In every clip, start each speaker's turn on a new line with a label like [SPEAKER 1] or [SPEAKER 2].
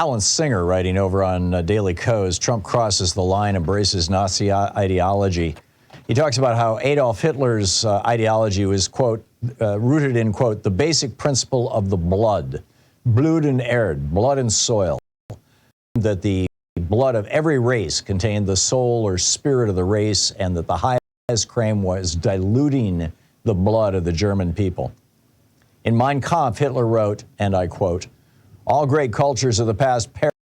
[SPEAKER 1] Alan Singer writing over on Daily Kos, Trump crosses the line, embraces Nazi ideology. He talks about how Adolf Hitler's ideology was, quote, rooted in, quote, the basic principle of the blood, Blut und Erde, blood and soil, that the blood of every race contained the soul or spirit of the race, and that the highest crime was diluting the blood of the German people. In Mein Kampf, Hitler wrote, and I quote, all great cultures of the past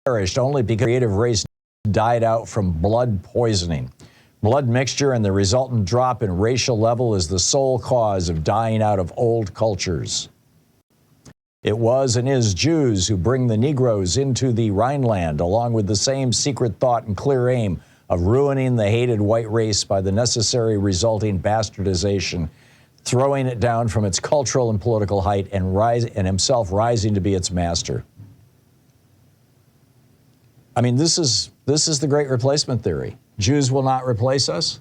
[SPEAKER 1] perished only because the creative race died out from blood poisoning. Blood mixture and the resultant drop in racial level is the sole cause of dying out of old cultures. It was and is Jews who bring the Negroes into the Rhineland, along with the same secret thought and clear aim of ruining the hated white race by the necessary resulting bastardization, throwing it down from its cultural and political height, and himself rising to be its master. I mean, this is the great replacement theory. Jews will not replace us.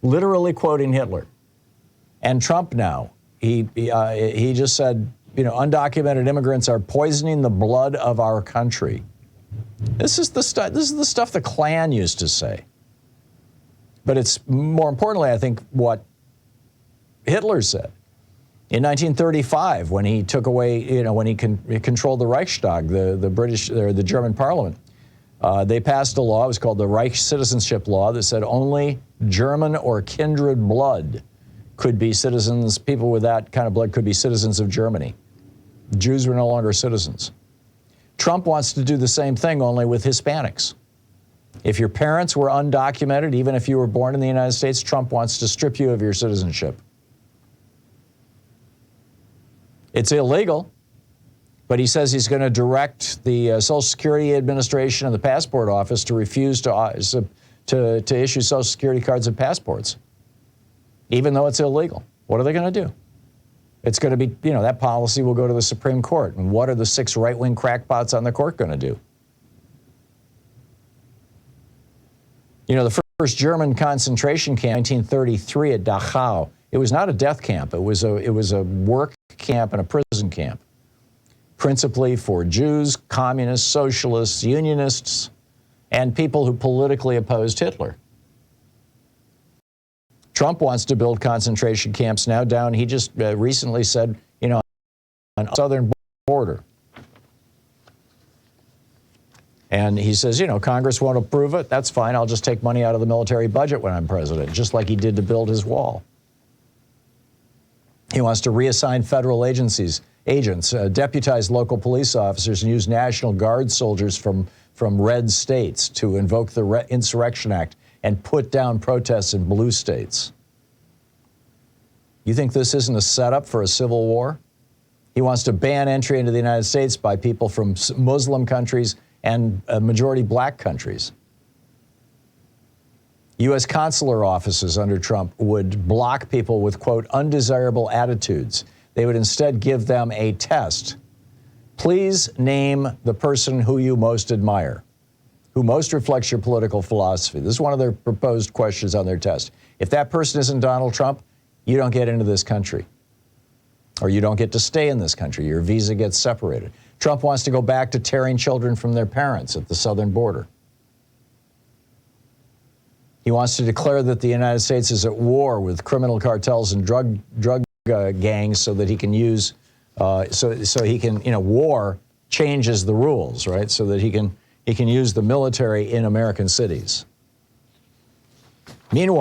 [SPEAKER 1] Literally quoting Hitler. And Trump now, he just said, you know, undocumented immigrants are poisoning the blood of our country. This is the stuff the Klan used to say. But it's more importantly, I think, what Hitler said in 1935 when he took away, you know, when he controlled the Reichstag, the British or the German Parliament. They passed a law. It was called the Reich Citizenship Law that said only German or kindred blood could be citizens. People with that kind of blood could be citizens of Germany. Jews were no longer citizens. Trump wants to do the same thing, only with Hispanics. If your parents were undocumented, even if you were born in the United States, Trump wants to strip you of your citizenship. It's illegal, but he says he's going to direct the Social Security Administration and the Passport Office to refuse to issue Social Security cards and passports, even though it's illegal. What are they going to do? It's going to be, you know, that policy will go to the Supreme Court. And what are the 6 right-wing crackpots on the court going to do? You know, the first German concentration camp, 1933 at Dachau, it was not a death camp. It was a work camp and a prison camp, principally for Jews, communists, socialists, unionists, and people who politically opposed Hitler. Trump wants to build concentration camps now down, he just recently said, you know, on the southern border. And he says, you know, Congress won't approve it. That's fine. I'll just take money out of the military budget when I'm president, just like he did to build his wall. He wants to reassign federal agents, deputize local police officers, and use National Guard soldiers from red states to invoke the Insurrection Act and put down protests in blue states. You think this isn't a setup for a civil war? He wants to ban entry into the United States by people from Muslim countries and majority black countries. U.S. consular offices under Trump would block people with, quote, undesirable attitudes. They would instead give them a test. Please name the person who you most admire, who most reflects your political philosophy. This is one of their proposed questions on their test. If that person isn't Donald Trump, you don't get into this country. Or you don't get to stay in this country. Your visa gets separated. Trump wants to go back to tearing children from their parents at the southern border. He wants to declare that the United States is at war with criminal cartels and drug gangs so that he can use, so he can, you know, war changes the rules, right? So that he can use the military in American cities. Meanwhile,